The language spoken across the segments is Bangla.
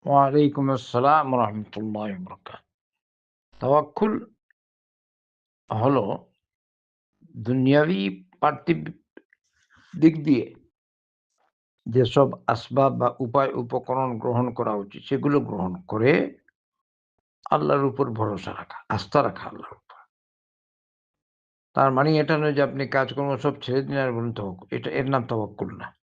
ওয়ালাইকুম আসসালাম ওয়া রাহমাতুল্লাহি ওয়া বারাকাতুহু। তাওয়াক্কুল হলো দুনিয়াবি পার্থিব দিক দিয়ে যেসব আসবাব বা উপায় উপকরণ গ্রহণ করা উচিত সেগুলো গ্রহণ করে আল্লাহর উপর ভরসা রাখা, আস্থা রাখা আল্লাহর উপর। তার মানে এটা নয় যে আপনি কাজকর্ম সব ছেড়ে দিন আর বলুন তাওয়াক্কুল। এর নাম তাওয়াক্কুল না।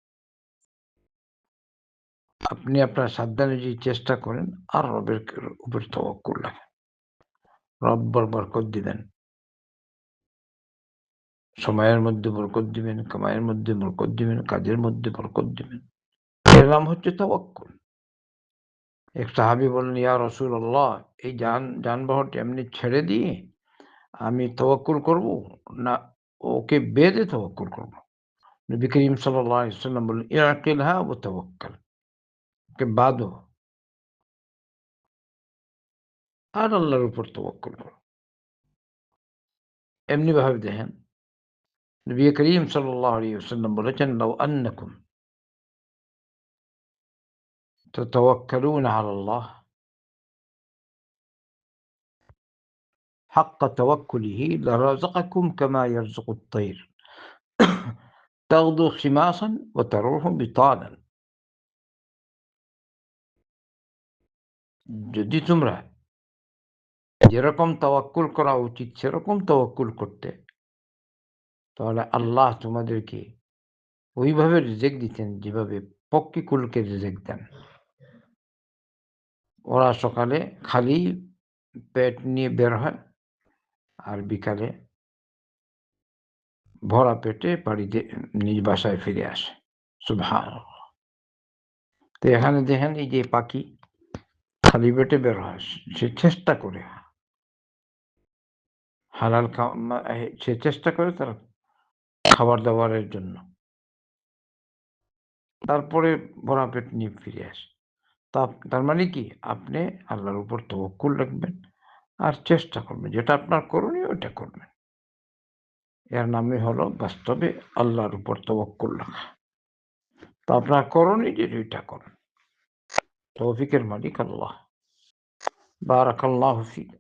আপনি আপনার সাধ্যানুযায়ী চেষ্টা করেন আর রবের উপর তাওয়াক্কুল রাখেন। রব বরকত দিবেন। সময়ের মধ্যে বরকত দিবেন, কামাইয়ের মধ্যে বরকত দিবেন, কাজের মধ্যে বরকত দিবেন। এর নাম হচ্ছে তাওয়াক্কুল। এক সাহাবী বললেন, ইয়া রাসূলাল্লাহ, এই যানবাহনটা এমনি ছেড়ে দিয়ে আমি তাওয়াক্কুল করব না ওকে বেঁধে তাওয়াক্কুল করব? নবী করিম সাল্লাল্লাহু আলাইহি ওয়াসাল্লাম বললেন, ইআকিলহা ওয়া তাওয়াক্কাল। ওকে বাঁধো আর আল্লাহর উপর তাওয়াক্কুল করো। এমনিভাবে দেখেন, নবী করিম সাল্লাল্লাহু আলাইহি ওয়াসাল্লাম বলেছেন, লাউ আন্নাকুম তাতাওয়াক্কালুনা আলাল্লাহ حق توكله لرزقكم كما يرزق الطير تغدو خماصا وتروح بطانا। যদি তোমরা যেরকম তাওয়াক্কুল করা উচিত সেরকম তাওয়াক্কুল করতে, তাহলে আল্লাহ তোমাদেরকে ওইভাবে রিজিক দিতেন যেভাবে পক্ষীকুলকে রিজিক দেন। ওরা সকালে খালি পেট নিয়ে বের হয় আর বিকালে ভরা পেটে বাড়িতে নিজ বাসায় ফিরে আসে। সুবহানাল্লাহ। তো এখানে দেখেন এই যে পাখি খালি পেটে বের হয়, সে চেষ্টা করে হালাল সে চেষ্টা করে তার খাবার-দাবারের জন্য। তারপরে ভরা পেট নিয়ে ফিরে আসে। তার মানে কি? আপনি আল্লাহর উপর তাওয়াক্কুল রাখবেন আর চেষ্টা করবেন। যেটা আপনার করণীয় ওইটা করবেন। এর নামই হলো বাস্তবে আল্লাহর উপর তাওয়াক্কুল রাখা। তো আপনার করণীয় যে ২ টা করুন। তৌফিকের মালিক আল্লাহ। বারাকাল্লাহু ফিক।